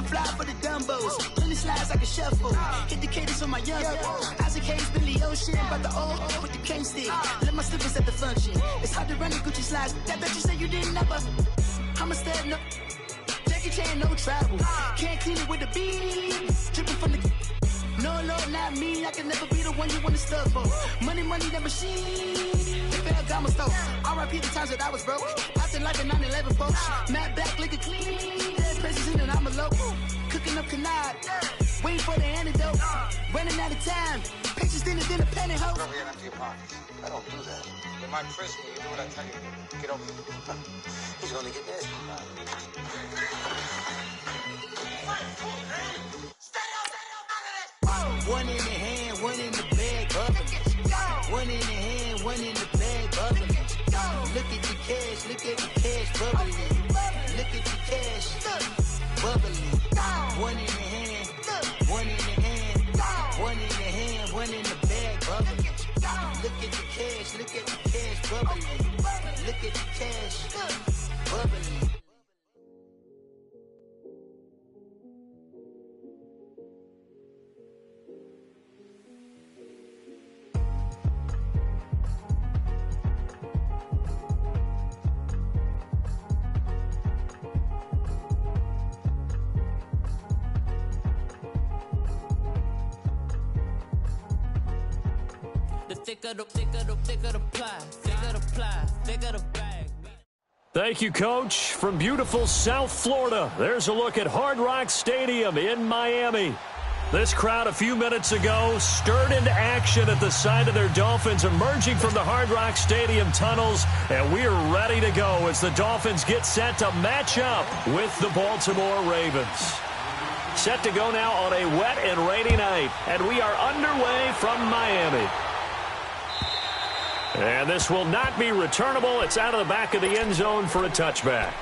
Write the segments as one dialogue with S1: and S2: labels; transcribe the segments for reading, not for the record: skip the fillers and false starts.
S1: fly for the dumbos. Plenty slides like a shuffle. Hit the cadence on my young. Acegodofdeath, Billy Ocean. But the old with the cane stick. Let my slippers at the function. It's hard to run the Gucci slides. That you said you didn't never. I'm a stud, no. Jackie Chan, no travel. Can't clean it with the beat. Dripping from the. No, Lord, not me. I can never be the one you want to stuff for. Money, that machine. They fell down my stove. R.I.P. the times that I was broke. Acting like a 9/11 folks. Matt back, liquor clean. Dead presents in and I'm a local. Cooking up canard. Waiting for the antidote. Running out of time. Pictures thinner than a pantyhose.
S2: Over here and empty your pockets. I don't do that. In my prison, you do what I tell you to do. Get over here. He's gonna get this.
S1: One in the hand, one in the bag, bubbling. One in the hand, one in the bag, bubbling. Look at the cash, bubbling. Look at the cash, bubbling. One in the hand, one in the hand, one in the hand, one in the bag, bubbling. Look at the cash, bubbling. Look at the cash, bubbling.
S3: Thank you, Coach. From beautiful South Florida, there's a look at Hard Rock Stadium in Miami. This crowd a few minutes ago stirred into action at the side of their Dolphins emerging from the Hard Rock Stadium tunnels, and we're ready to go as the Dolphins get set to match up with the Baltimore Ravens. Set to go now on a wet and rainy night, and we are underway from Miami. And this will not be returnable. It's out of the back of the end zone for a touchback.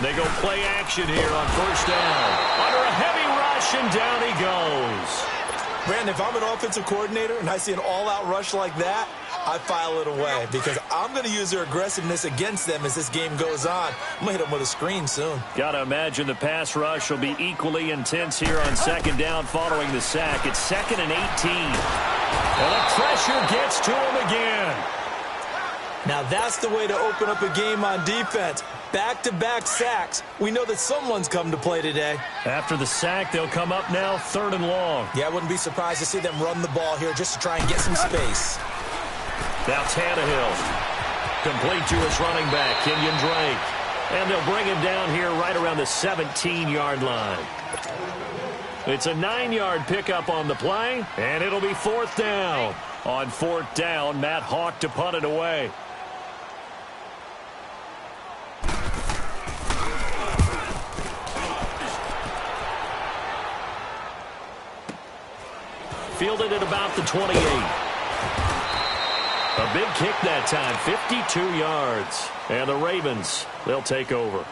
S3: They go play action here on first down. Under a heavy rush, and down he goes.
S4: Brandon, if I'm an offensive coordinator and I see an all-out rush like that, I file it away because I'm going to use their aggressiveness against them as this game goes on. I'm going to hit them with a screen soon.
S3: Got to imagine the pass rush will be equally intense here on second down following the sack. It's 2nd and 18. And the pressure gets to him again.
S4: Now that's the way to open up a game on defense. Back-to-back sacks. We know that someone's come to play today.
S3: After the sack, they'll come up now 3rd and long.
S4: Yeah, I wouldn't be surprised to see them run the ball here just to try and get some space.
S3: Now Tannehill. Complete to his running back, Kenyon Drake. And they'll bring him down here right around the 17-yard line. It's a 9-yard pickup on the play, and it'll be 4th down. On 4th down, Matt Hawk to punt it away. Fielded at about the 28. A big kick that time, 52 yards. And the Ravens, they'll take over.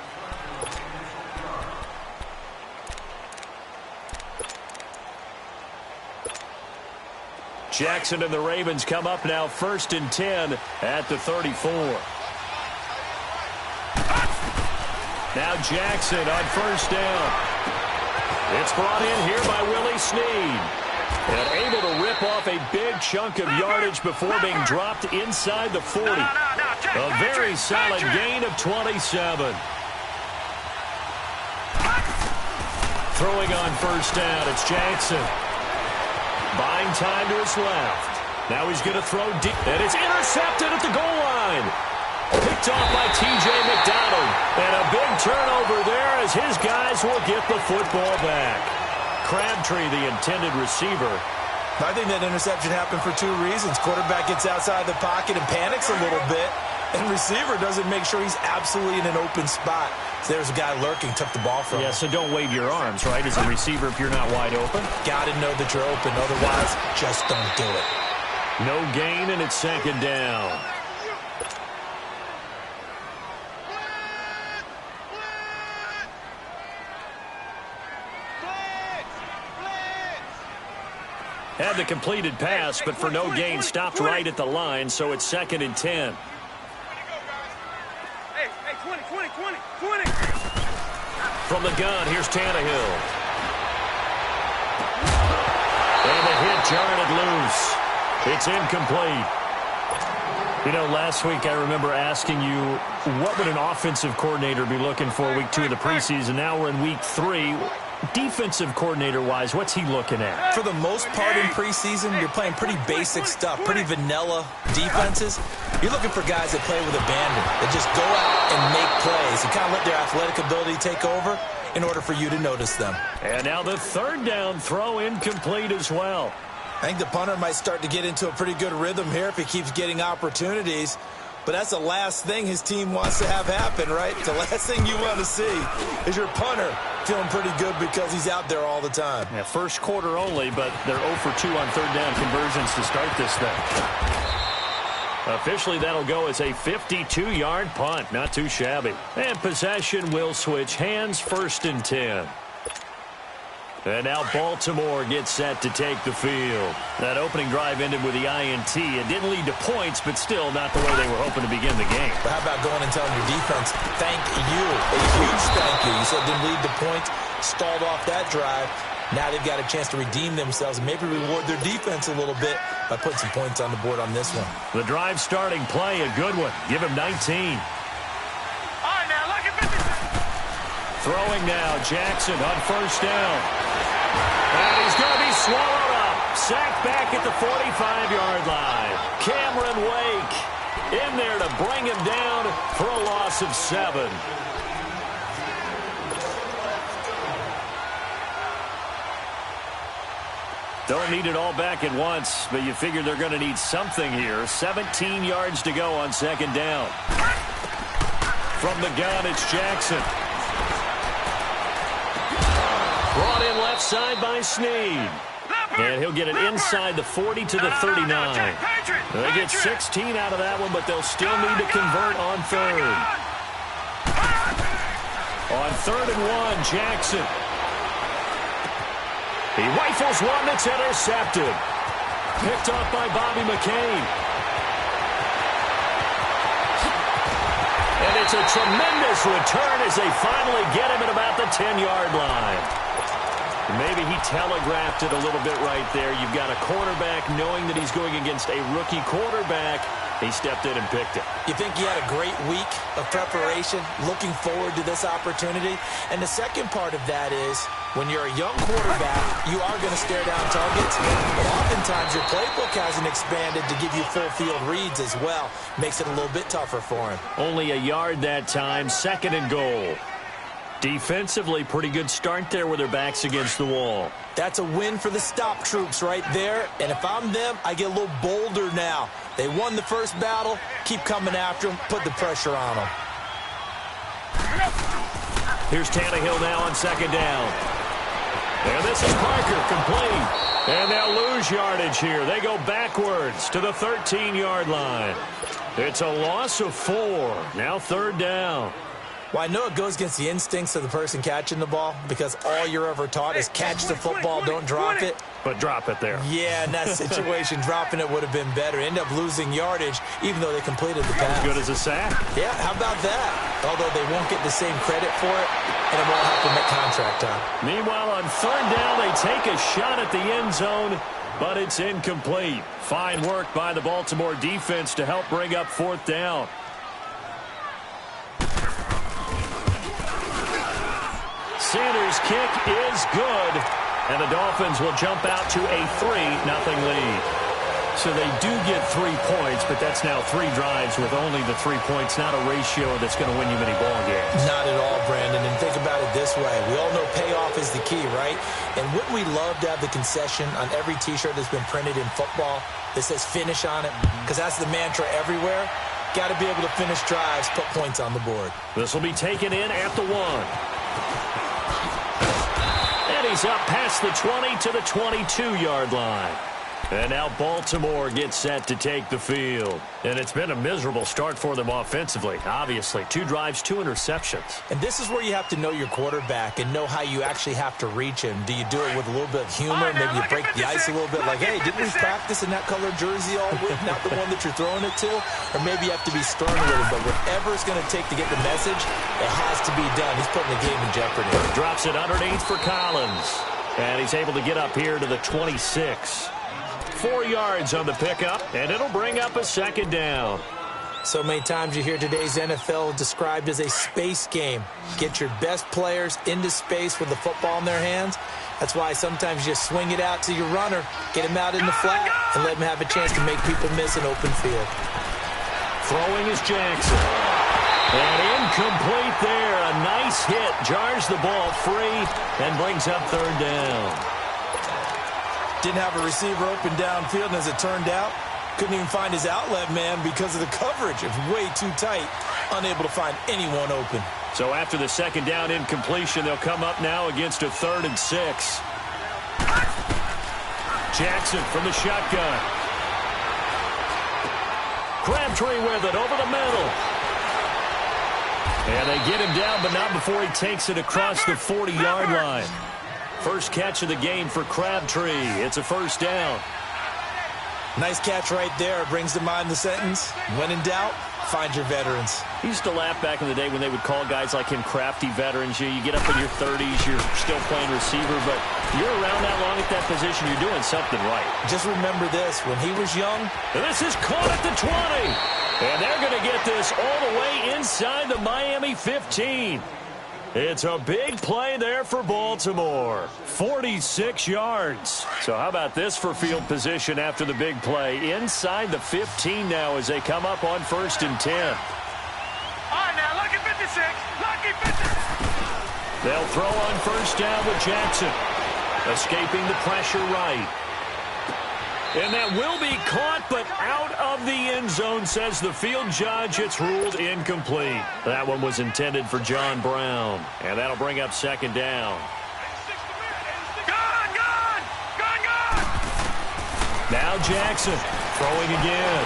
S3: Jackson and the Ravens come up now 1st and 10 at the 34. Now Jackson on 1st down. It's brought in here by Willie Snead. And able to rip off a big chunk of yardage before being dropped inside the 40. A very solid gain of 27. Throwing on 1st down, it's Jackson. Buying time to his left. Now he's going to throw deep, and it's intercepted at the goal line. Picked off by T.J. McDonald. And a big turnover there as his guys will get the football back. Crabtree, the intended receiver.
S4: I think that interception happened for 2 reasons. Quarterback gets outside the pocket and panics a little bit. And receiver doesn't make sure he's absolutely in an open spot. So there's a guy lurking, took the ball from him.
S3: Yeah, so don't wave your arms, right, as a receiver if you're not wide open.
S4: Got to know that you're open. Otherwise, just don't do it.
S3: No gain, and it's second down. Had the completed pass, but for no gain, stopped right at the line, so it's 2nd and 10.
S5: Hey, 20.
S3: From the gun, here's Tannehill. And the hit jarred it loose. It's incomplete. You know, last week I remember asking you, what would an offensive coordinator be looking for week 2 of the preseason? Now we're in week 3. Defensive coordinator-wise, what's he looking at?
S4: For the most part in preseason, you're playing pretty basic stuff, pretty vanilla defenses. You're looking for guys that play with abandon, that just go out and make plays and kind of let their athletic ability take over in order for you to notice them.
S3: And now the 3rd down throw incomplete as well.
S4: I think the punter might start to get into a pretty good rhythm here if he keeps getting opportunities. But that's the last thing his team wants to have happen, right? The last thing you want to see is your punter feeling pretty good because he's out there all the time.
S3: Yeah, first quarter only, but they're 0 for 2 on 3rd down conversions to start this thing. Officially, that'll go as a 52-yard punt. Not too shabby. And possession will switch hands, 1st and 10. And now Baltimore gets set to take the field. That opening drive ended with the INT. It didn't lead to points, but still not the way they were hoping to begin the game.
S4: But how about going and telling your defense, thank you, a huge thank you. You said it didn't lead to points, stalled off that drive. Now they've got a chance to redeem themselves and maybe reward their defense a little bit by putting some points on the board on this one.
S3: The drive starting play, a good one. Give him 19.
S5: All right, now, look at 50.
S3: Throwing now, Jackson on 1st down. And he's going to be swallowed up. Sacked back at the 45-yard line. Cameron Wake in there to bring him down for a loss of 7. Don't need it all back at once, but you figure they're going to need something here. 17 yards to go on 2nd down. From the gun, it's Jackson. Brought in left side by Snead. And he'll get it inside the 40 to the 39. They get 16 out of that one, but they'll still need to convert on 3rd. On 3rd and 1, Jackson. He rifles one that's intercepted. Picked off by Bobby McCain. And it's a tremendous return as they finally get him at about the 10-yard line. Maybe he telegraphed it a little bit right there. You've got a quarterback knowing that he's going against a rookie quarterback. He stepped in and picked it.
S4: You think he had a great week of preparation, looking forward to this opportunity? And the second part of that is, when you're a young quarterback, you are going to stare down targets. But oftentimes your playbook hasn't expanded to give you full field reads as well. Makes it a little bit tougher for him.
S3: Only a yard that time, 2nd and goal. Defensively, pretty good start there with their backs against the wall.
S4: That's a win for the stop troops right there. And if I'm them, I get a little bolder now. They won the first battle. Keep coming after them. Put the pressure on them.
S3: Here's Tannehill now on 2nd down. And this is Parker, complete. And they'll lose yardage here. They go backwards to the 13-yard line. It's a loss of 4. Now 3rd down.
S4: Well, I know it goes against the instincts of the person catching the ball because all you're ever taught is catch the football, don't drop it.
S3: But drop it there.
S4: Yeah, in that situation, dropping it would have been better. End up losing yardage, even though they completed the pass.
S3: As good as a sack.
S4: Yeah, how about that? Although they won't get the same credit for it, and it won't happen at contract time.
S3: Meanwhile, on 3rd down, they take a shot at the end zone, but it's incomplete. Fine work by the Baltimore defense to help bring up 4th down. Sanders' kick is good, and the Dolphins will jump out to a 3-0 lead. So they do get 3 points, but that's now 3 drives with only the 3 points, not a ratio that's going to win you many ball games.
S4: Not at all, Brandon, and think about it this way. We all know payoff is the key, right? And wouldn't we love to have the concession on every T-shirt that's been printed in football that says finish on it? Because that's the mantra everywhere. Got to be able to finish drives, put points on the board.
S3: This will be taken in at the 1. And he's up past the 20 to the 22-yard line. And now Baltimore gets set to take the field. And it's been a miserable start for them offensively. Obviously, 2 drives, 2 interceptions.
S4: And this is where you have to know your quarterback and know how you actually have to reach him. Do you do it with a little bit of humor? Maybe you break the ice a little bit like, hey, didn't we practice in that colored jersey all week? Not the one that you're throwing it to? Or maybe you have to be stern with him. But whatever it's going to take to get the message, it has to be done. He's putting the game in jeopardy.
S3: Drops it underneath for Collins. And he's able to get up here to the 26. 4 yards on the pickup, and it'll bring up a second down.
S4: So many times you hear today's NFL described as a space game. Get your best players into space with the football in their hands. That's why sometimes you swing it out to your runner, get him out in the flat, and let him have a chance to make people miss an open field.
S3: Throwing is Jackson. And incomplete there. A nice hit. Jars the ball free and brings up 3rd down.
S4: Didn't have a receiver open downfield, and as it turned out, couldn't even find his outlet man because of the coverage. It was way too tight, unable to find anyone open.
S3: So after the second down incompletion, they'll come up now against a 3rd and 6. Jackson from the shotgun. Crabtree with it over the middle. And they get him down, but not before he takes it across the 40-yard line. First catch of the game for Crabtree. It's a 1st down.
S4: Nice catch right there. Brings to mind the sentence, when in doubt, find your veterans.
S3: He used to laugh back in the day when they would call guys like him crafty veterans. You get up in your 30s, you're still playing receiver, but you're around that long at that position, you're doing something right.
S4: Just remember this, when he was young.
S3: This is caught at the 20. And they're going to get this all the way inside the Miami 15. It's a big play there for Baltimore. 46 yards. So how about this for field position after the big play? Inside the 15 now as they come up on 1st and 10.
S5: All right, now, lucky 56. Lucky 56.
S3: They'll throw on 1st down with Jackson. Escaping the pressure right. And that will be caught, but out of the end zone, says the field judge. It's ruled incomplete. That one was intended for John Brown. And that'll bring up 2nd down.
S5: Gone!
S3: Now Jackson throwing again.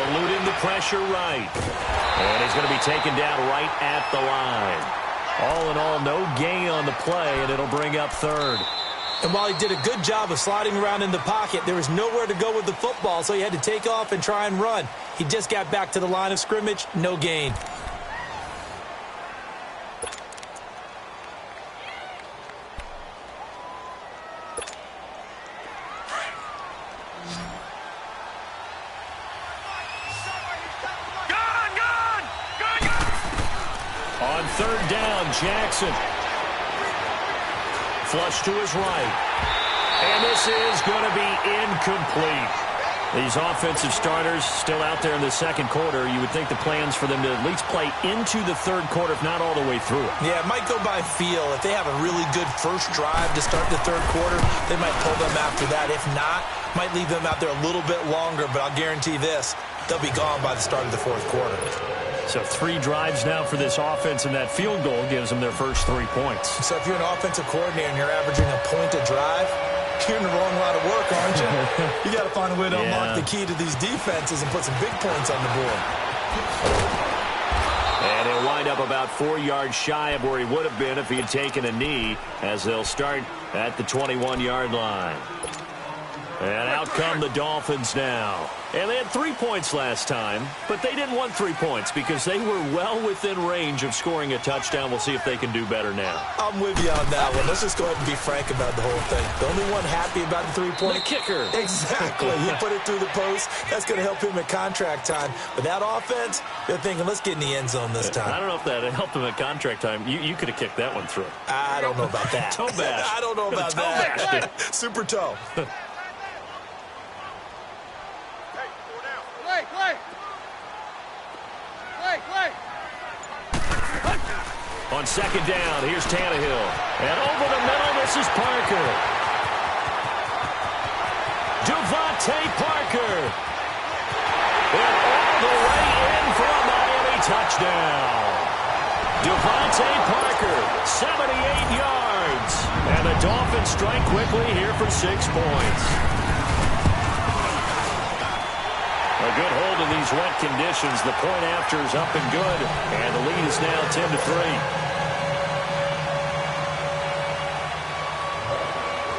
S3: Eluding the pressure right. And he's going to be taken down right at the line. All in all, no gain on the play, and it'll bring up 3rd.
S4: And while he did a good job of sliding around in the pocket, there was nowhere to go with the football, so he had to take off and try and run. He just got back to the line of scrimmage, no gain.
S3: On 3rd down, Jackson. Flush to his right. And this is going to be incomplete. These offensive starters still out there in the 2nd quarter. You would think the plans for them to at least play into the 3rd quarter, if not all the way through it.
S4: Yeah, it might go by feel. If they have a really good first drive to start the 3rd quarter, they might pull them after that. If not, might leave them out there a little bit longer, but I'll guarantee this, they'll be gone by the start of the 4th quarter.
S3: So 3 drives now for this offense, and that field goal gives them their first 3 points.
S4: So if you're an offensive coordinator and you're averaging a point a drive, you're in the wrong line of work, aren't you? You got to find a way to unlock the key to these defenses and put some big points on the board.
S3: And he'll wind up about 4 yards shy of where he would have been if he had taken a knee, as they'll start at the 21-yard line. And out come the Dolphins now. And they had 3 points last time, but they didn't want 3 points because they were well within range of scoring a touchdown. We'll see if they can do better now.
S4: I'm with you on that one. Let's just go ahead and be frank about the whole thing. The only one happy about the 3-point.
S3: The kicker.
S4: Exactly. He put it through the post. That's going to help him at contract time. But that offense, they're thinking, let's get in the end zone this time.
S3: I don't know if that helped him at contract time. You could have kicked that one through.
S4: I don't know about that.
S3: Toe bash.
S4: I don't know about that. Super toe.
S3: On 2nd down, here's Tannehill. And over the middle, this is Parker. Devontae Parker. And all the way touchdown. Devontae Parker, 78 yards. And the Dolphins strike quickly here for 6 points. A good hold in these wet conditions. The point after is up and good. And the lead is now 10-3.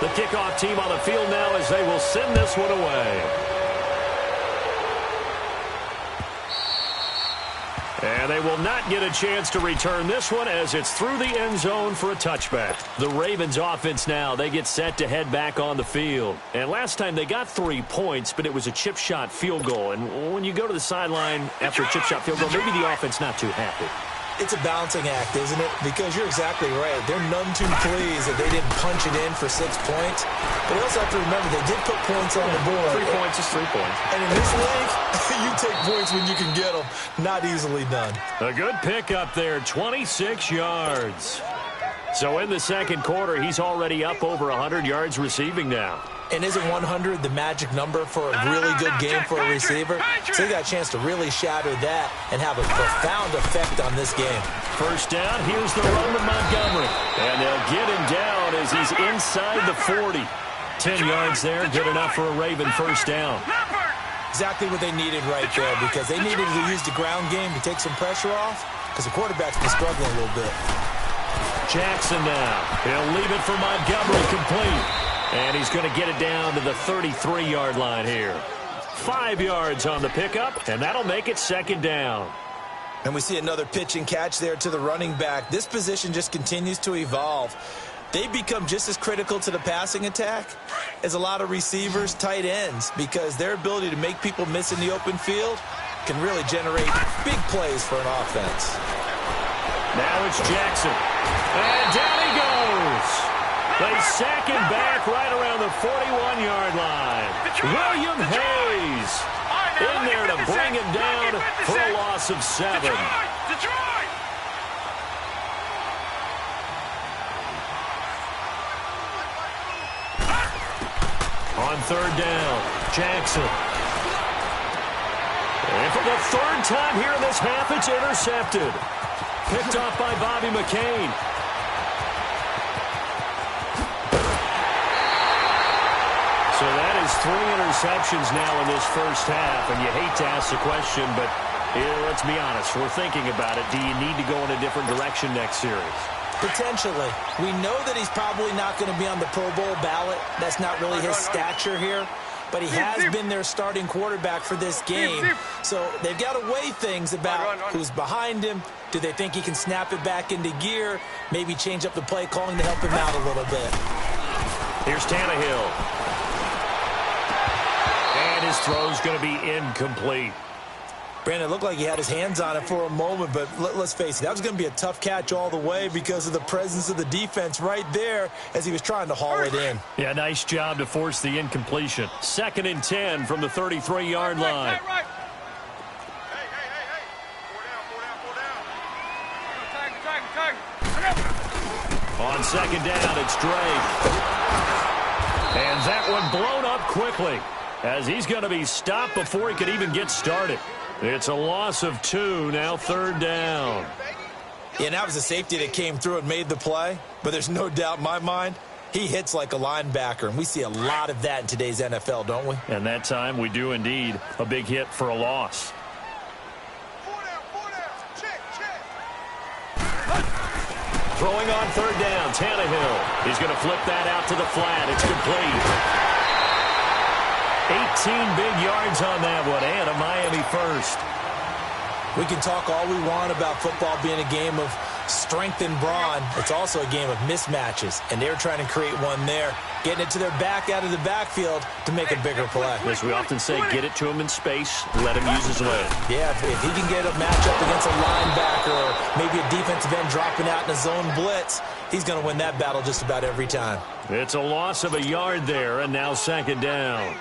S3: The kickoff team on the field now as they will send this one away. And they will not get a chance to return this one as it's through the end zone for a touchback. The Ravens offense now, they get set to head back on the field. And last time they got 3 points, but it was a chip shot field goal. And when you go to the sideline after a chip shot field goal, maybe the offense not too happy.
S4: It's a balancing act, isn't it? Because you're exactly right. They're none too pleased that they didn't punch it in for 6 points. But you also have to remember they did put points on the board.
S3: 3 points is 3 points.
S4: And in this league, you take points when you can get them. Not easily done.
S3: A good pickup there, 26 yards. So in the second quarter, he's already up over 100 yards receiving now.
S4: And isn't 100 the magic number for a really good game for a receiver? So he got a chance to really shatter that and have a profound effect on this game.
S3: First down, here's the run to Montgomery. And they'll get him down as he's inside the 40. 10 yards there, good enough for a Raven first down.
S4: Exactly what they needed right there because they needed to use the ground game to take some pressure off because the quarterback's been struggling a little bit.
S3: Jackson now. He'll leave it for Montgomery complete. And he's going to get it down to the 33-yard line here. 5 yards on the pickup, and that'll make it second down.
S4: And we see another pitch and catch there to the running back. This position just continues to evolve. They become just as critical to the passing attack as a lot of receivers, tight ends, because their ability to make people miss in the open field can really generate big plays for an offense.
S3: Now it's Jackson. And down he goes. They sack him back right around the 41-yard line. William Hayes in there to bring him down for a loss of 7. On third down, Jackson. And for the third time here in this half, it's intercepted. Picked off by Bobby McCain. So that is 3 interceptions now in this first half, and you hate to ask the question, but let's be honest, we're thinking about it. Do you need to go in a different direction next series?
S4: Potentially. We know that he's probably not going to be on the Pro Bowl ballot. That's not really his stature here, but he has been their starting quarterback for this game. So they've got to weigh things about who's behind him. Do they think he can snap it back into gear? Maybe change up the play calling to help him out a little bit.
S3: Here's Tannehill. And his throw's going to be incomplete.
S4: Brandon, it looked like he had his hands on it for a moment, but let's face it, that was going to be a tough catch all the way because of the presence of the defense right there as he was trying to haul it in.
S3: Yeah, nice job to force the incompletion. 2nd and 10 from the 33-yard line.
S5: Hey.
S3: On second down, it's Drake. And that one blown up quickly as he's going to be stopped before he could even get started. It's a loss of 2, now third down.
S4: Yeah, and that was a safety that came through and made the play, but there's no doubt in my mind he hits like a linebacker, and we see a lot of that in today's NFL, don't we?
S3: And that time we do indeed. A big hit for a loss. Throwing on third down, Tannehill. He's going to flip that out to the flat. It's complete. 18 big yards on that one, and a Miami first.
S4: We can talk all we want about football being a game of strength and brawn. It's also a game of mismatches, and they're trying to create one there, getting it to their back out of the backfield to make a bigger play.
S3: As we often say, get it to him in space, let him use his leg.
S4: Yeah, if he can get a matchup against a linebacker or maybe a defensive end dropping out in a zone blitz, he's going to win that battle just about every time.
S3: It's a loss of a yard there, and now second down.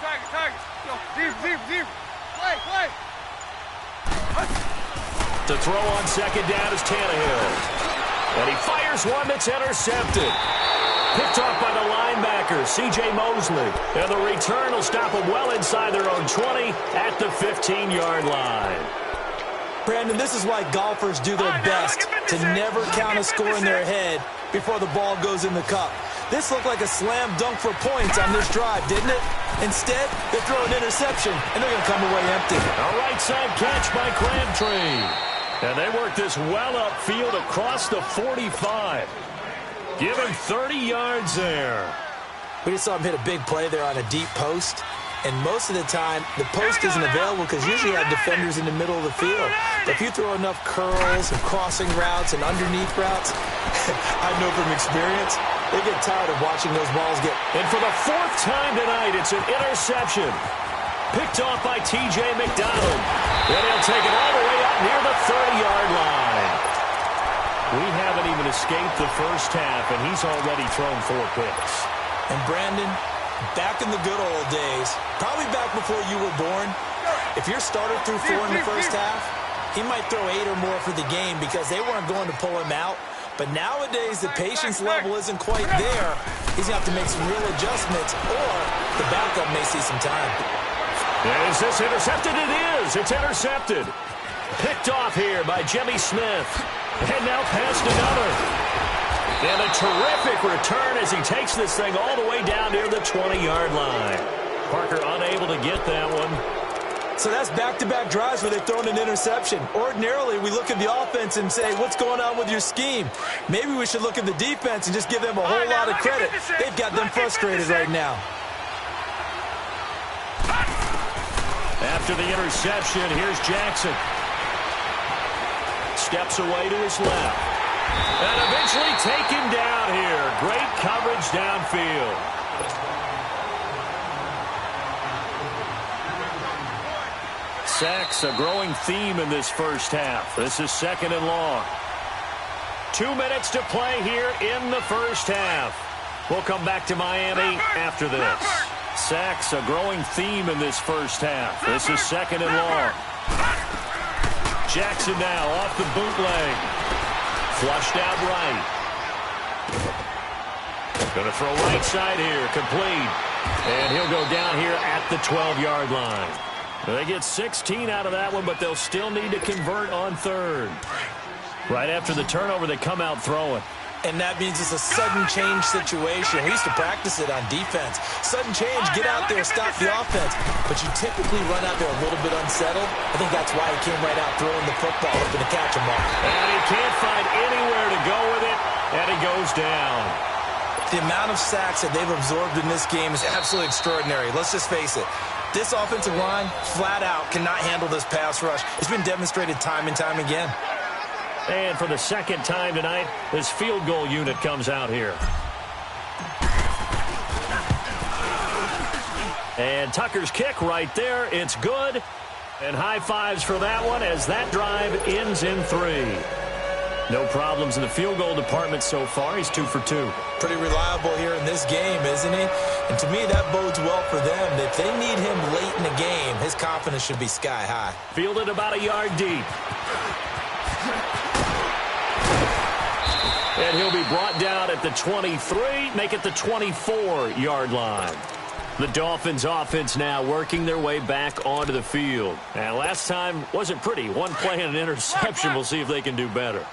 S5: Target. Yo, deep. Play.
S3: To throw on second down is Tannehill. And he fires one that's intercepted. Picked off by the linebacker, C.J. Mosley. And the return will stop them well inside their own 20 at the 15-yard line.
S4: Brandon, this is why golfers do their best to never count a score in their head before the ball goes in the cup. This looked like a slam dunk for points on this drive, didn't it? Instead, they throw an interception, and they're going to come away empty.
S3: A right side catch by Crabtree. And they work this well upfield across the 45. Give him 30 yards there.
S4: We just saw him hit a big play there on a deep post. And most of the time, the post isn't available because usually you have defenders in the middle of the field. But if you throw enough curls and crossing routes and underneath routes, I know from experience, they get tired of watching those balls get.
S3: And for the fourth time tonight, it's an interception. Picked off by T.J. McDonald. And he'll take it all the way up near the 30-yard line. We haven't even escaped the first half, and he's already thrown 4 picks.
S4: And Brandon, back in the good old days, probably back before you were born, if your starter threw 4 in the first half, he might throw 8 or more for the game because they weren't going to pull him out. But nowadays, the patience level isn't quite there. He's going to have to make some real adjustments, or the backup may see some time.
S3: Is this intercepted? It is. It's intercepted. Picked off here by Jimmy Smith. And now past another. And a terrific return as he takes this thing all the way down near the 20-yard line. Parker unable to get that one.
S4: So that's back-to-back drives where they've thrown an interception. Ordinarily, we look at the offense and say, what's going on with your scheme? Maybe we should look at the defense and just give them a whole lot of credit. They've got them frustrated right now.
S3: After the interception, here's Jackson. Steps away to his left. And eventually taken down here. Great coverage downfield. Sacks, a growing theme in this first half. This is 2nd and long. 2 minutes to play here in the first half. We'll come back to Miami after this. Sacks, a growing theme in this first half. This is 2nd and long. Jackson now off the bootleg. Flushed out right. Going to throw right side here. Complete. And he'll go down here at the 12-yard line. They get 16 out of that one, but they'll still need to convert on 3rd. Right after the turnover, they come out throwing.
S4: And that means it's a sudden change situation. We used to practice it on defense. Sudden change, get out there, stop the offense. But you typically run out there a little bit unsettled. I think that's why he came right out throwing the football, hoping to catch him all.
S3: And he can't find anywhere to go with it, and he goes down.
S4: The amount of sacks that they've absorbed in this game is absolutely extraordinary. Let's just face it. This offensive line, flat out, cannot handle this pass rush. It's been demonstrated time and time again.
S3: And for the second time tonight, this field goal unit comes out here. And Tucker's kick right there. It's good. And high fives for that one as that drive ends in 3. No problems in the field goal department so far. He's 2 for 2.
S4: Pretty reliable here in this game, isn't he? And to me, that bodes well for them. If they need him late in the game, his confidence should be sky high.
S3: Fielded about a yard deep. And he'll be brought down at the 23, make it the 24-yard line. The Dolphins offense now working their way back onto the field. And last time wasn't pretty. One play and an interception. We'll see if they can do better.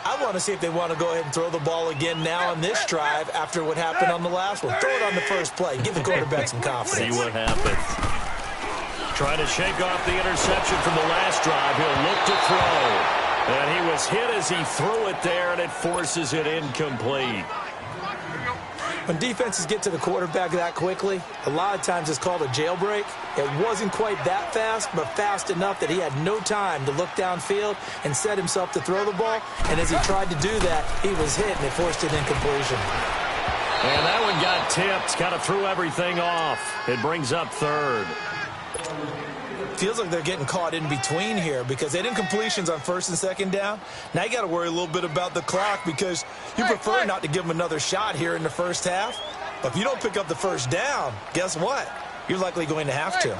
S4: I want to see if they want to go ahead and throw the ball again now on this drive after what happened on the last one. Throw it on the first play. Give the quarterback some confidence.
S3: See what happens. Trying to shake off the interception from the last drive. He'll look to throw. And he was hit as he threw it there, and it forces it incomplete.
S4: When defenses get to the quarterback that quickly, a lot of times it's called a jailbreak. It wasn't quite that fast, but fast enough that he had no time to look downfield and set himself to throw the ball. And as he tried to do that, he was hit, and it forced an incompletion.
S3: And that one got tipped, kind of threw everything off. It brings up 3rd.
S4: Feels like they're getting caught in between here because they had incompletions on 1st and 2nd down. Now you got to worry a little bit about the clock because you prefer not to give them another shot here in the first half. But if you don't pick up the first down, guess what? you're likely going to have to.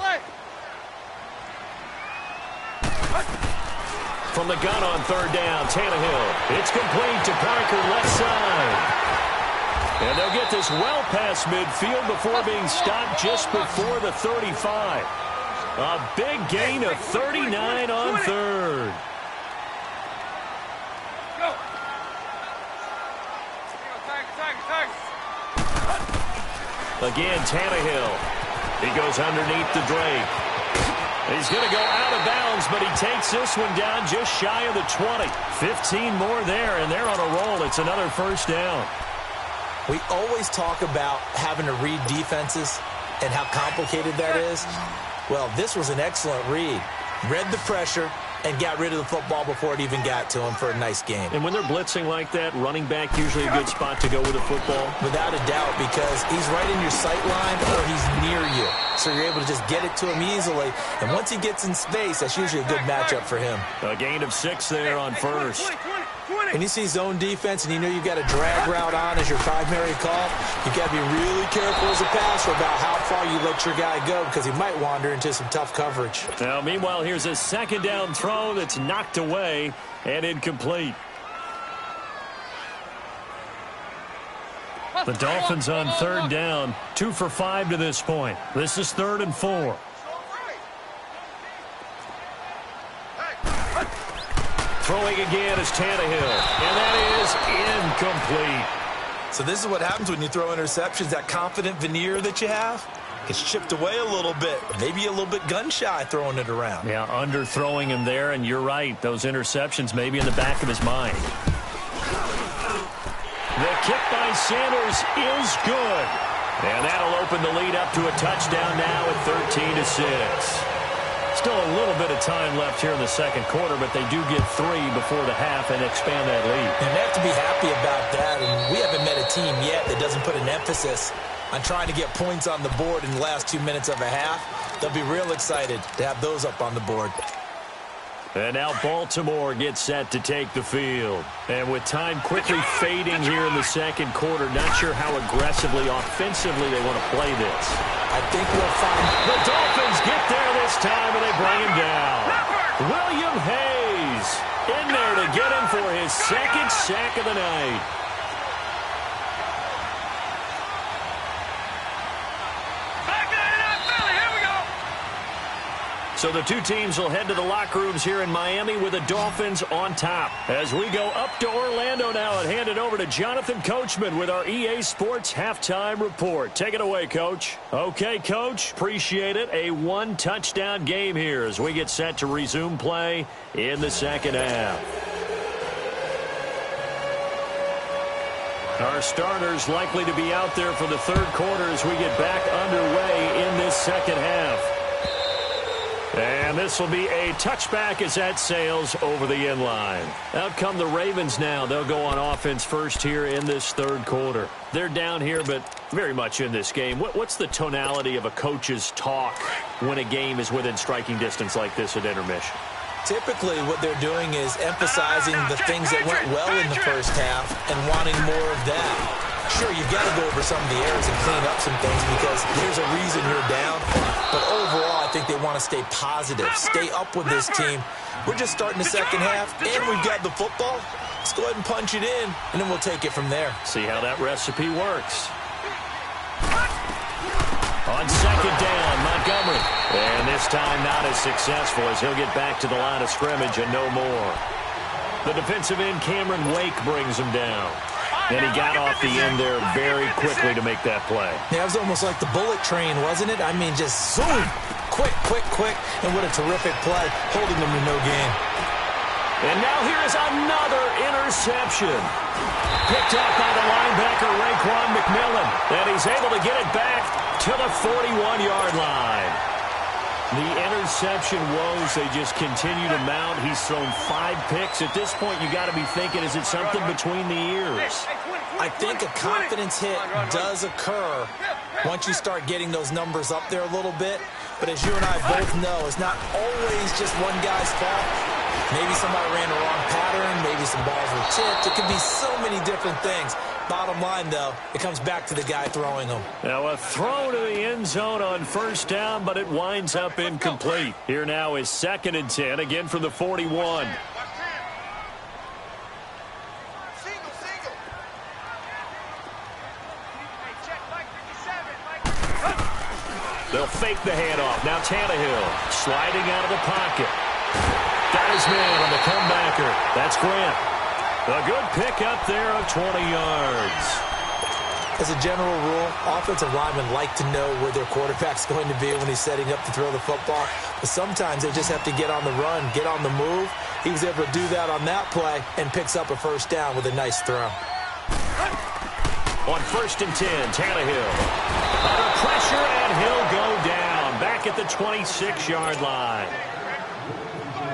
S3: From the gun on third down, Tannehill. It's complete to Parker, left side. And they'll get this well past midfield before being stopped just before the 35. A big gain of 39 on third. Again, Tannehill. He goes underneath the Drake. He's going to go out of bounds, but he takes this one down just shy of the 20. 15 more there, and they're on a roll. It's another first down.
S4: We always talk about having to read defenses and how complicated that is. Well, this was an excellent read. Read the pressure and got rid of the football before it even got to him for a nice gain.
S3: And when they're blitzing like that, running back usually a good spot to go with the football?
S4: Without a doubt, because he's right in your sight line or he's near you. So you're able to just get it to him easily. And once he gets in space, that's usually a good matchup for him.
S3: A gain of 6 there on first.
S4: When you see zone defense and you know you've got a drag route on as your primary call, you've got to be really careful as a passer about how far you let your guy go because he might wander into some tough coverage.
S3: Now, meanwhile, here's a second down throw that's knocked away and incomplete. The Dolphins on third down, 2 for 5 to this point. This is 3rd and 4. Throwing again is Tannehill, and that is incomplete.
S4: So this is what happens when you throw interceptions. That confident veneer that you have gets chipped away a little bit, maybe a little bit gun-shy throwing it around.
S3: Yeah, underthrowing him there, and you're right. Those interceptions may be in the back of his mind. The kick by Sanders is good. And that'll open the lead up to a touchdown now at 13-6. Still a little bit of time left here in the second quarter, but they do get 3 before the half and expand that lead.
S4: And they have to be happy about that. And we haven't met a team yet that doesn't put an emphasis on trying to get points on the board in the last 2 minutes of a half. They'll be real excited to have those up on the board.
S3: And now Baltimore gets set to take the field. And with time quickly fading here in the second quarter, not sure how aggressively, offensively they want to play this.
S4: I think we'll find
S3: the Dolphins get there this time, and they bring him down. William Hayes in there to get him for his second sack of the night. So the two teams will head to the locker rooms here in Miami with the Dolphins on top. As we go up to Orlando now and hand it over to Jonathan Coachman with our EA Sports Halftime Report. Take it away, Coach. Okay, Coach, appreciate it. A one-touchdown game here as we get set to resume play in the second half. Our starters likely to be out there for the third quarter as we get back underway in this second half. And this will be a touchback as that sails over the end line. Out come the Ravens now. They'll go on offense first here in this third quarter. They're down here, but very much in this game. What's the tonality of a coach's talk when a game is within striking distance like this at intermission?
S4: Typically, what they're doing is emphasizing the things that went well in the first half and wanting more of that. Sure, you've got to go over some of the errors and clean up some things because there's a reason you're down. But overall, I think they want to stay positive, stay up with this team. We're just starting the second half, and we've got the football. Let's go ahead and punch it in, and then we'll take it from there.
S3: See how that recipe works. On second down, Montgomery. And this time not as successful as he'll get back to the line of scrimmage and no more. The defensive end, Cameron Wake, brings him down. And he got off the end there very quickly to make that play.
S4: Yeah, it was almost like the bullet train, wasn't it? I mean, just zoom. Quick, quick, quick. And what a terrific play, holding them to no gain.
S3: And now here is another interception. Picked up by the linebacker, Raekwon McMillan. And he's able to get it back to the 41-yard line. The interception woes, they just continue to mount. He's thrown 5 picks. At this point, you got to be thinking, is it something between the ears?
S4: I think a confidence hit does occur once you start getting those numbers up there a little bit. But as you and I both know, it's not always just one guy's fault. Maybe somebody ran the wrong pattern. Maybe some balls were tipped. It could be so many different things. Bottom line, though, it comes back to the guy throwing them.
S3: Now a throw to the end zone on first down, but it winds up incomplete. Here now is 2nd and 10, again from the 41. They'll fake the handoff. Now Tannehill sliding out of the pocket. Got his man on the comebacker. That's Grant. A good pickup there of 20 yards.
S4: As a general rule, offensive linemen like to know where their quarterback's going to be when he's setting up to throw the football. But sometimes they just have to get on the run, get on the move. He was able to do that on that play and picks up a first down with a nice throw.
S3: On 1st and 10, Tannehill. Under pressure, and he'll go down. Back at the 26-yard line.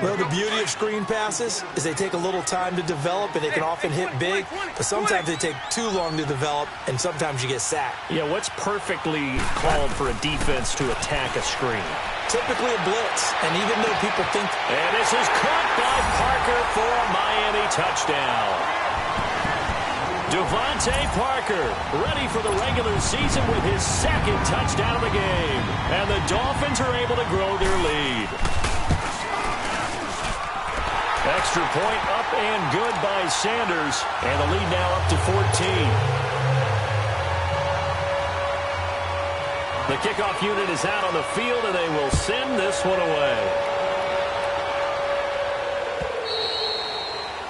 S4: Well, the beauty of screen passes is they take a little time to develop, and they can often hit big, but sometimes they take too long to develop, and sometimes you get sacked.
S3: Yeah, what's perfectly called for a defense to attack a screen?
S4: Typically a blitz, and even though people think...
S3: And this is caught by Parker for a Miami touchdown. Devontae Parker ready for the regular season with his 2nd touchdown of the game. And the Dolphins are able to grow their lead. Extra point up and good by Sanders. And the lead now up to 14. The kickoff unit is out on the field, and they will send this one away.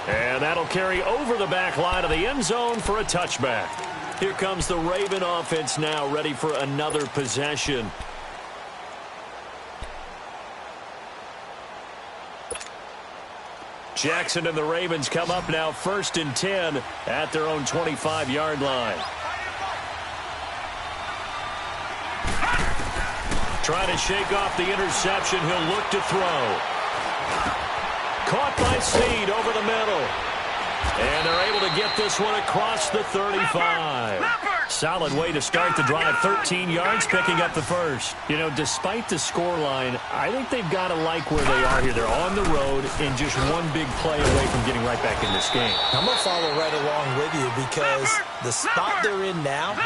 S3: And that'll carry over the back line of the end zone for a touchback. Here comes the Raven offense now, ready for another possession. Jackson and the Ravens come up now 1st and 10 at their own 25-yard line. Trying to shake off the interception. He'll look to throw. Caught by Seed over the middle. And they're able to get this one across the 35. Solid way to start the drive. 13 yards, picking up the first. You know, despite the scoreline, I think they've got to like where they are here. They're on the road and just one big play away from getting right back in this game.
S4: I'm going to follow right along with you because the spot they're in now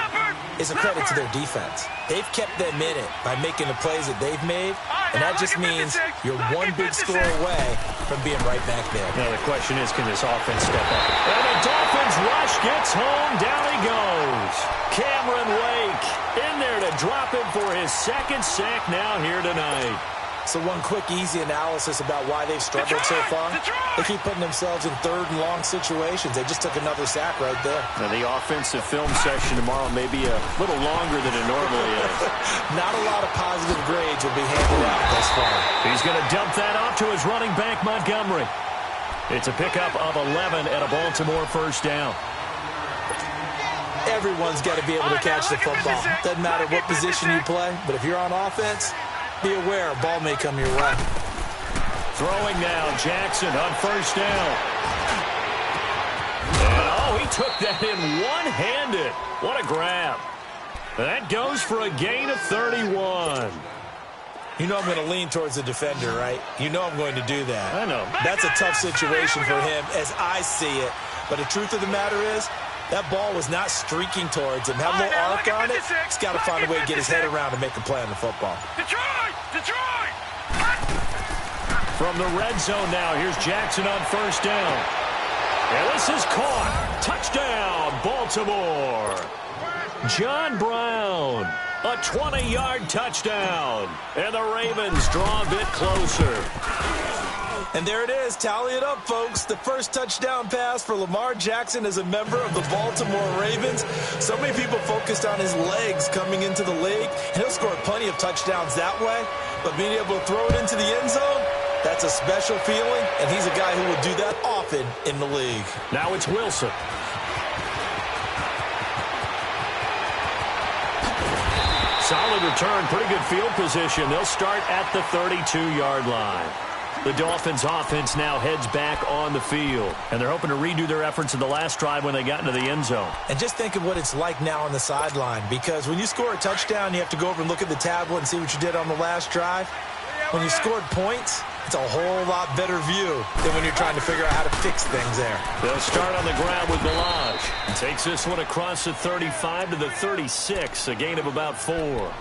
S4: is a credit to their defense. They've kept them in it by making the plays that they've made, and that just means you're one big score away from being right back there.
S3: Now the question is, can this offense step up? And the Dolphins rush gets home. Down he goes. Cameron Wake in there to drop him for his 2nd sack now here tonight.
S4: So one quick, easy analysis about why they've struggled so far. They keep putting themselves in 3rd and long situations. They just took another sack right there.
S3: Now the offensive film session tomorrow may be a little longer than it normally is.
S4: Not a lot of positive grades will be handed out thus far.
S3: He's going to dump that off to his running back, Montgomery. It's a pickup of 11 at a Baltimore first down.
S4: Everyone's got to be able to catch the football. Doesn't matter what position you play, but if you're on offense, be aware a ball may come your way.
S3: Throwing now, Jackson on first down. And he took that in one-handed. What a grab. That goes for a gain of 31.
S4: You know I'm going to lean towards the defender, right? You know I'm going to do that.
S3: I know.
S4: That's a tough situation for him as I see it. But the truth of the matter is, that ball was not streaking towards him. Have a little arc on it. He's got to find a way to get his head around and make a play on the football.
S5: Detroit!
S3: From the red zone now, here's Jackson on first down. And this is caught. Touchdown, Baltimore. John Brown, a 20-yard touchdown. And the Ravens draw a bit closer.
S4: And there it is. Tally it up, folks. The first touchdown pass for Lamar Jackson as a member of the Baltimore Ravens. So many people focused on his legs coming into the league. And he'll score plenty of touchdowns that way. But being able to throw it into the end zone, that's a special feeling. And he's a guy who will do that often in the league.
S3: Now it's Wilson. Solid return, pretty good field position. They'll start at the 32-yard line. The Dolphins offense now heads back on the field, and they're hoping to redo their efforts in the last drive when they got into the end zone.
S4: And just think of what it's like now on the sideline, because when you score a touchdown, you have to go over and look at the tablet and see what you did on the last drive. When you scored points, It's a whole lot better view than when you're trying to figure out how to fix things there.
S3: They'll start on the ground with Balaj. Takes this one across the 35 to the 36, a gain of about 4.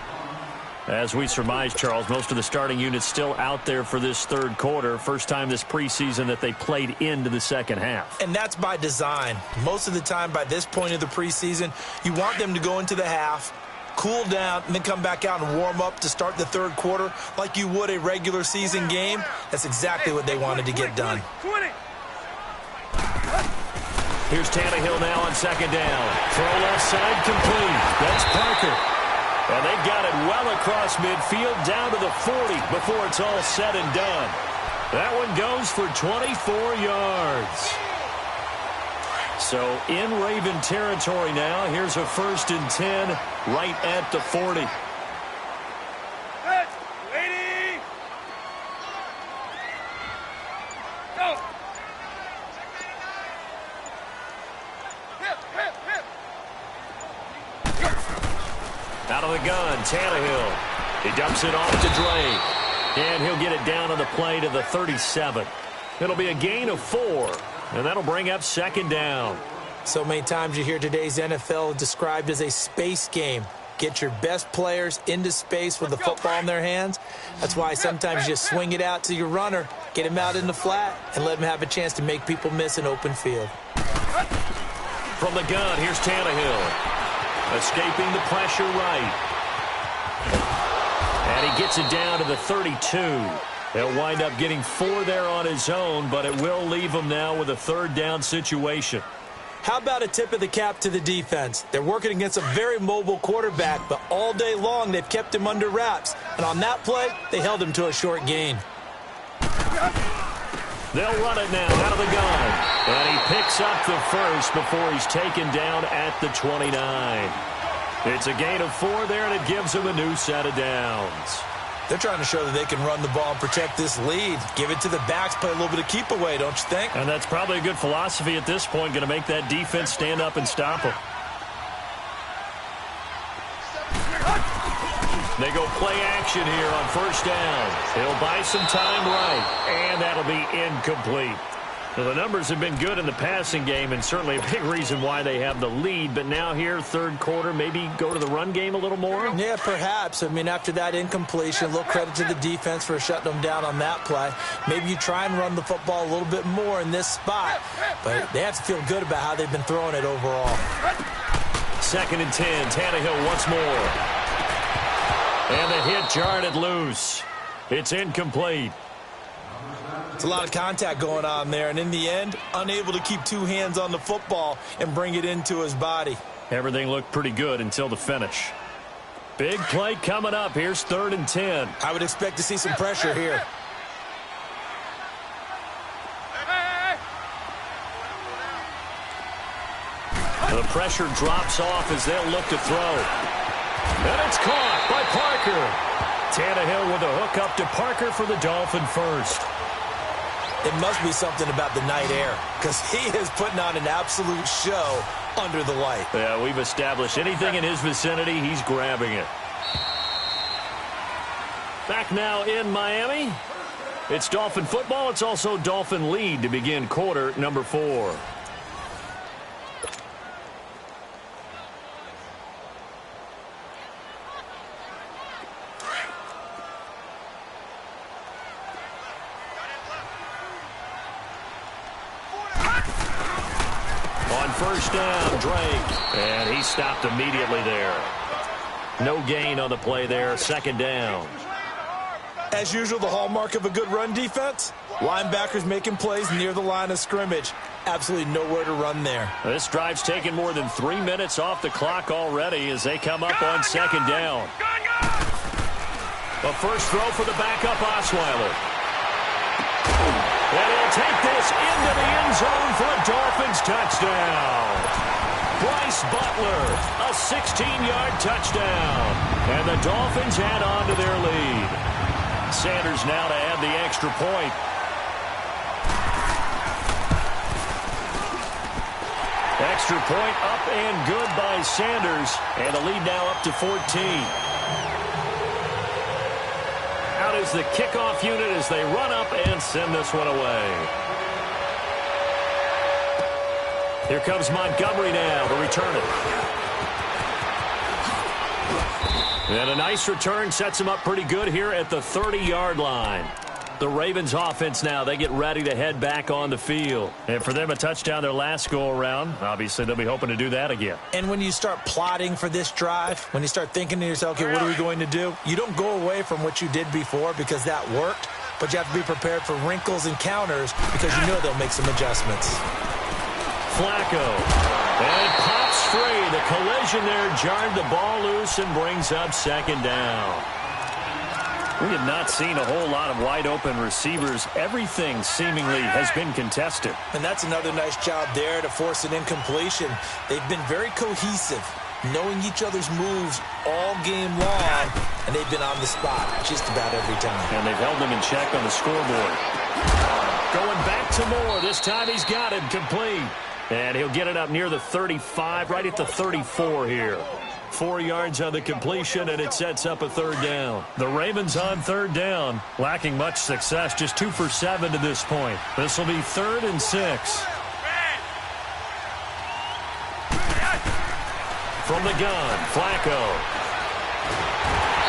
S3: As we surmise, Charles, most of the starting units still out there for this third quarter. First time this preseason that they played into the second half.
S4: And that's by design. Most of the time by this point of the preseason, you want them to go into the half, cool down, and then come back out and warm up to start the third quarter like you would a regular season game. That's exactly what they wanted to get done.
S3: Here's Tannehill now on second down. Throw left side complete. That's Parker. And they've got it well across midfield down to the 40 before it's all said and done. That one goes for 24 yards. So in Raven territory now. Here's a 1st and 10 right at the 40.
S5: Lady! Go!
S3: Out of the gun, Tannehill. He dumps it off to Drake. And he'll get it down on the play to the 37. It'll be a gain of 4. And that'll bring up second down.
S4: So many times you hear today's NFL described as a space game. Get your best players into space with the football in their hands. That's why sometimes you just swing it out to your runner, get him out in the flat, and let him have a chance to make people miss an open field.
S3: From the gun, here's Tannehill. Escaping the pressure right. And he gets it down to the 32. He'll wind up getting 4 there on his own, but it will leave him now with a third down situation.
S4: How about a tip of the cap to the defense? They're working against a very mobile quarterback, but all day long they've kept him under wraps. And on that play, they held him to a short gain.
S3: They'll run it now out of the gun. And he picks up the first before he's taken down at the 29. It's a gain of 4 there, and it gives him a new set of downs.
S4: They're trying to show that they can run the ball and protect this lead. Give it to the backs, play a little bit of keep away, don't you think?
S3: And that's probably a good philosophy at this point, going to make that defense stand up and stop them. They go play action here on first down. He'll buy some time right, and that'll be incomplete. Now, the numbers have been good in the passing game, and certainly a big reason why they have the lead. But now here, third quarter, maybe go to the run game a little more?
S4: Yeah, perhaps. I mean, after that incompletion, a little credit to the defense for shutting them down on that play. Maybe you try and run the football a little bit more in this spot. But they have to feel good about how they've been throwing it overall.
S3: 2nd and 10, Tannehill once more. And the hit jarred it loose. It's incomplete.
S4: It's a lot of contact going on there, and in the end, unable to keep 2 hands on the football and bring it into his body.
S3: Everything looked pretty good until the finish. Big play coming up. Here's 3rd and 10.
S4: I would expect to see some pressure here.
S3: The pressure drops off as they'll look to throw. And it's caught by Parker. Tannehill with a hook up to Parker for the Dolphin first.
S4: It must be something about the night air, because he is putting on an absolute show under the light.
S3: Yeah, we've established anything in his vicinity, he's grabbing it. Back now in Miami. It's Dolphin football. It's also Dolphin lead to begin quarter number 4. First down, Drake. And he stopped immediately there. No gain on the play there. 2nd down.
S4: As usual, the hallmark of a good run defense, linebackers making plays near the line of scrimmage. Absolutely nowhere to run there.
S3: This drive's taken more than 3 minutes off the clock already as they come up on 2nd down. A first throw for the backup Osweiler. And he'll take this into the end zone for a Dolphins touchdown. Bryce Butler, a 16-yard touchdown. And the Dolphins add on to their lead. Sanders now to add the extra point. Extra point up and good by Sanders. And the lead now up to 14. Out is goes the kickoff unit as they run up and send this one away. Here comes Montgomery now to return it. And a nice return sets him up pretty good here at the 30-yard line. The Ravens offense now, they get ready to head back on the field. And for them, a touchdown their last go-around. Obviously, they'll be hoping to do that again.
S4: And when you start plotting for this drive, when you start thinking to yourself, okay, what are we going to do? You don't go away from what you did before because that worked, but you have to be prepared for wrinkles and counters because you know they'll make some adjustments.
S3: Flacco. And it pops free. The collision there jarred the ball loose and brings up second down. We have not seen a whole lot of wide-open receivers. Everything seemingly has been contested.
S4: And that's another nice job there to force an incompletion. They've been very cohesive, knowing each other's moves all game long, and they've been on the spot just about every time.
S3: And they've held them in check on the scoreboard. Going back to Moore. This time he's got it complete. And he'll get it up near the 35, right at the 34 here. 4 yards on the completion, and it sets up a third down. The Ravens on third down, lacking much success, just 2 for 7 to this point. This will be 3rd and 6. From the gun, Flacco.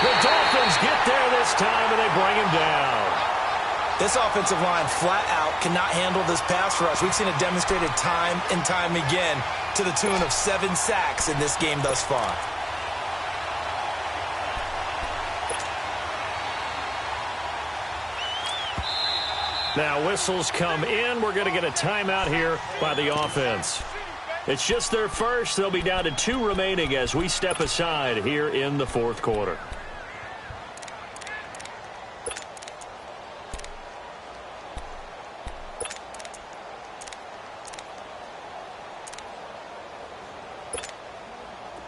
S3: The Dolphins get there this time, and they bring him down.
S4: This offensive line flat out cannot handle this pass rush. We've seen it demonstrated time and time again to the tune of 7 sacks in this game thus far.
S3: Now whistles come in. We're going to get a timeout here by the offense. It's just their first. They'll be down to 2 remaining as we step aside here in the 4th quarter.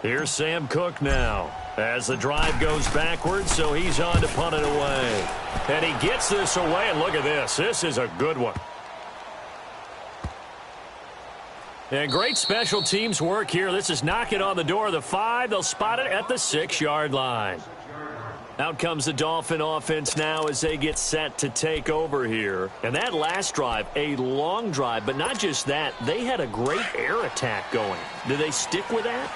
S3: Here's Sam Cook now as the drive goes backwards, so he's on to punt it away. And he gets this away, and look at this. This is a good one. And great special teams work here. This is knocking on the door of the 5. They'll spot it at the 6-yard line. Out comes the Dolphin offense now as they get set to take over here. And that last drive, a long drive, but not just that. They had a great air attack going. Do they stick with that?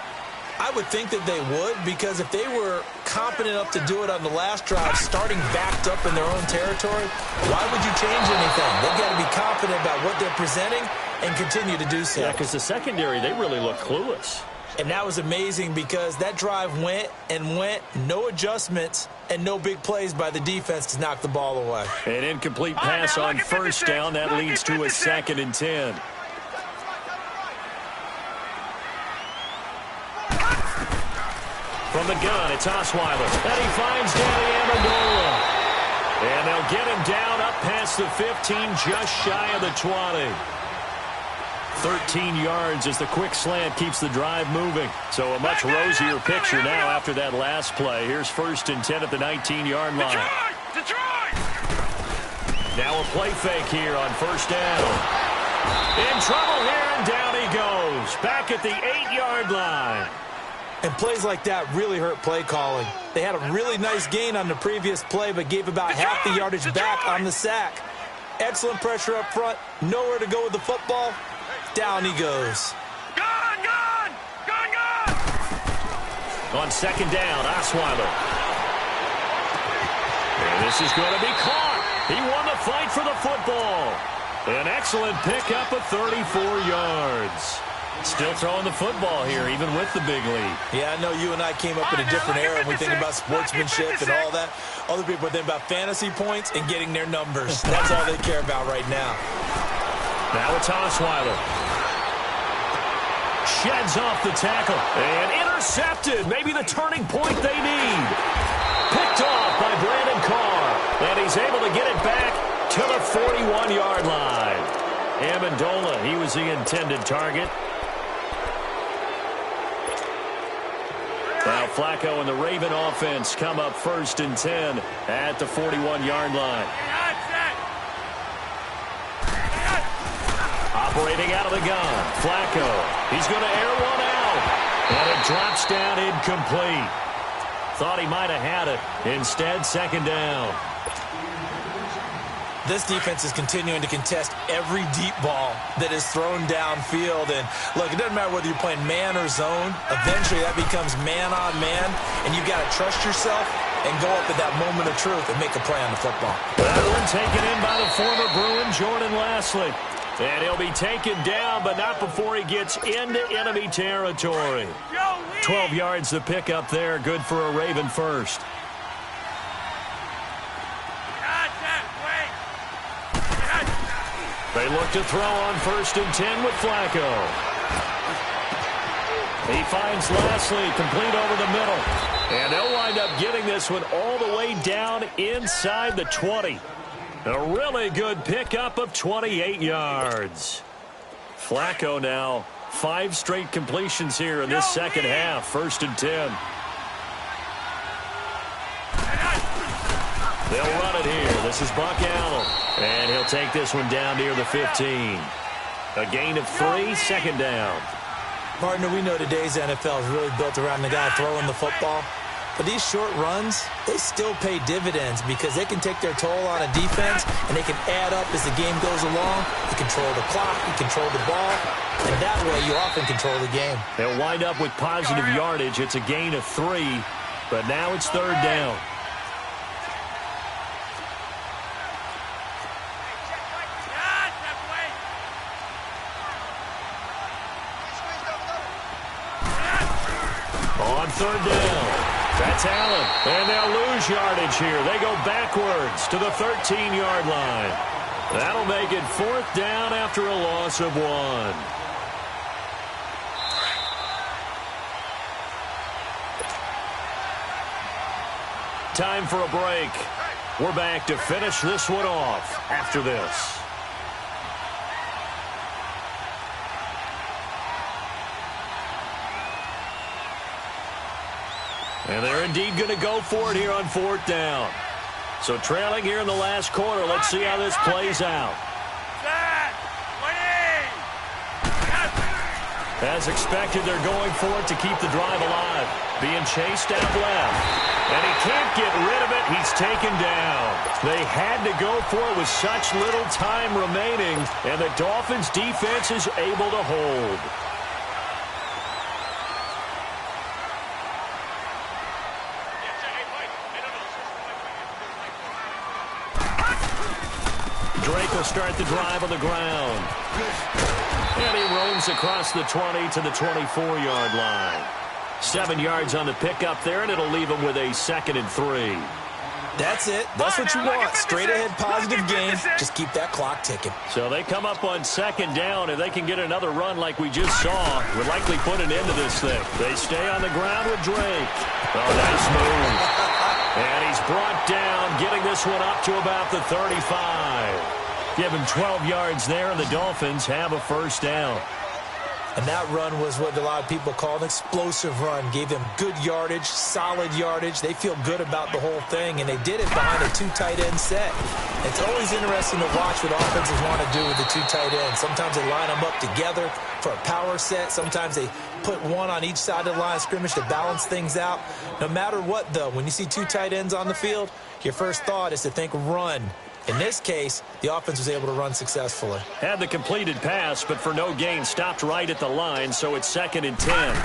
S4: I would think that they would, because if they were competent enough to do it on the last drive, starting backed up in their own territory, why would you change anything? They've got to be confident about what they're presenting and continue to do so.
S3: Yeah, because the secondary, they really look clueless.
S4: And that was amazing because that drive went and went, no adjustments, and no big plays by the defense to knock the ball away.
S3: An incomplete pass on first down. That leads to a 2nd and 10. From the gun, it's Osweiler. And he finds Danny Amendola. And they'll get him down up past the 15, just shy of the 20. 13 yards as the quick slant keeps the drive moving. So a much rosier picture now after that last play. Here's 1st and 10 at the 19-yard line.
S5: Detroit!
S3: Now a play fake here on first down. In trouble here, and down he goes. Back at the 8-yard line.
S4: And plays like that really hurt play calling. They had a really nice gain on the previous play, but gave about half the yardage back on the sack. Excellent pressure up front. Nowhere to go with the football. Down he goes.
S5: Gone!
S3: On 2nd down, Osweiler. And this is going to be caught. He won the fight for the football. An excellent pickup of 34 yards. Still throwing the football here, even with the big lead.
S4: Yeah, I know you and I came up in a different era when we think about sportsmanship and all that. Other people think about fantasy points and getting their numbers. That's all they care about right now.
S3: Now it's Osweiler. Sheds off the tackle. And intercepted. Maybe the turning point they need. Picked off by Brandon Carr. And he's able to get it back to the 41-yard line. Amendola, he was the intended target. Now Flacco and the Raven offense come up 1st and 10 at the 41-yard line. Operating out of the gun, Flacco. He's going to air one out. And it drops down incomplete. Thought he might have had it. Instead, second down.
S4: This defense is continuing to contest every deep ball that is thrown downfield. And, look, it doesn't matter whether you're playing man or zone. Eventually, that becomes man on man, and you've got to trust yourself and go up at that moment of truth and make a play on the football.
S3: That one taken in by the former Bruin, Jordan Lasley. And he'll be taken down, but not before he gets into enemy territory. 12 yards to pick up there. Good for a Raven first. They look to throw on 1st and 10 with Flacco. He finds Lasley complete over the middle. And they'll wind up getting this one all the way down inside the 20. A really good pickup of 28 yards. Flacco now 5 straight completions here in this second half. 1st and 10. They'll run it here. This is Buck Allen. And he'll take this one down near the 15. A gain of 3, second down.
S4: Partner, we know today's NFL is really built around the guy throwing the football. But these short runs, they still pay dividends because they can take their toll on a defense and they can add up as the game goes along. You control the clock, you control the ball, and that way you often control the game.
S3: They'll wind up with positive yardage. It's a gain of 3, but now it's 3rd down. On 3rd down. That's Allen. And they'll lose yardage here. They go backwards to the 13-yard line. That'll make it 4th down after a loss of 1. Time for a break. We're back to finish this one off after this. And they're indeed going to go for it here on 4th down. So trailing here in the last quarter. Let's see how this plays out. As expected, they're going for it to keep the drive alive. Being chased out left. And he can't get rid of it. He's taken down. They had to go for it with such little time remaining. And the Dolphins' defense is able to hold. Drake will start the drive on the ground. And he roams across the 20 to the 24-yard line. 7 yards on the pickup there, and it'll leave him with a 2nd and 3.
S4: That's it. That's what you want. Straight ahead positive game. Just keep that clock ticking.
S3: So they come up on 2nd down. If they can get another run like we just saw, we'll likely put an end to this thing. They stay on the ground with Drake. Oh, nice move. And he's brought down, getting this one up to about the 35. Give him 12 yards there, and the Dolphins have a 1st down.
S4: And that run was what a lot of people call an explosive run. Gave them good yardage, solid yardage. They feel good about the whole thing, and they did it behind a 2 tight end set. It's always interesting to watch what offenses want to do with the 2 tight ends. Sometimes they line them up together for a power set. Sometimes they put one on each side of the line of scrimmage to balance things out. No matter what, though, when you see 2 tight ends on the field, your first thought is to think run. In this case, the offense was able to run successfully.
S3: Had the completed pass, but for no gain, stopped right at the line, so it's 2nd and 10.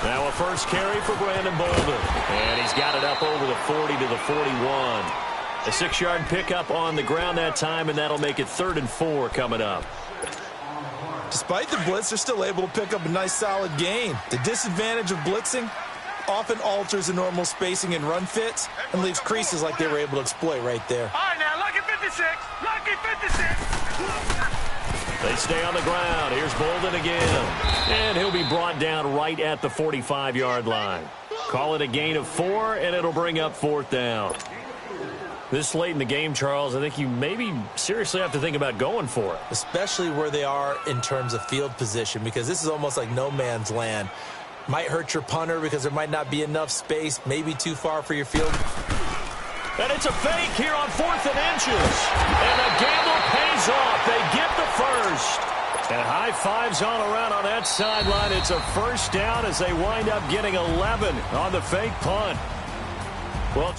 S3: Now a first carry for Brandon Bolden. And he's got it up over the 40 to the 41. A 6-yard pickup on the ground that time, and that'll make it 3rd and 4 coming up.
S4: Despite the blitz, they're still able to pick up a nice, solid gain. The disadvantage of blitzing often alters the normal spacing and run fits and leaves creases like they were able to exploit right there.
S5: All right, now, lucky 56. Lucky 56.
S3: They stay on the ground. Here's Bolden again. And he'll be brought down right at the 45-yard line. Call it a gain of 4, and it'll bring up 4th down. This late in the game, Charles, I think you maybe seriously have to think about going for it.
S4: Especially where they are in terms of field position, because this is almost like no man's land. Might hurt your punter because there might not be enough space, maybe too far for your field.
S3: And it's a fake here on 4th and inches. And the gamble pays off. They get the first. And high fives all around on that sideline. It's a first down as they wind up getting 11 on the fake punt. Well,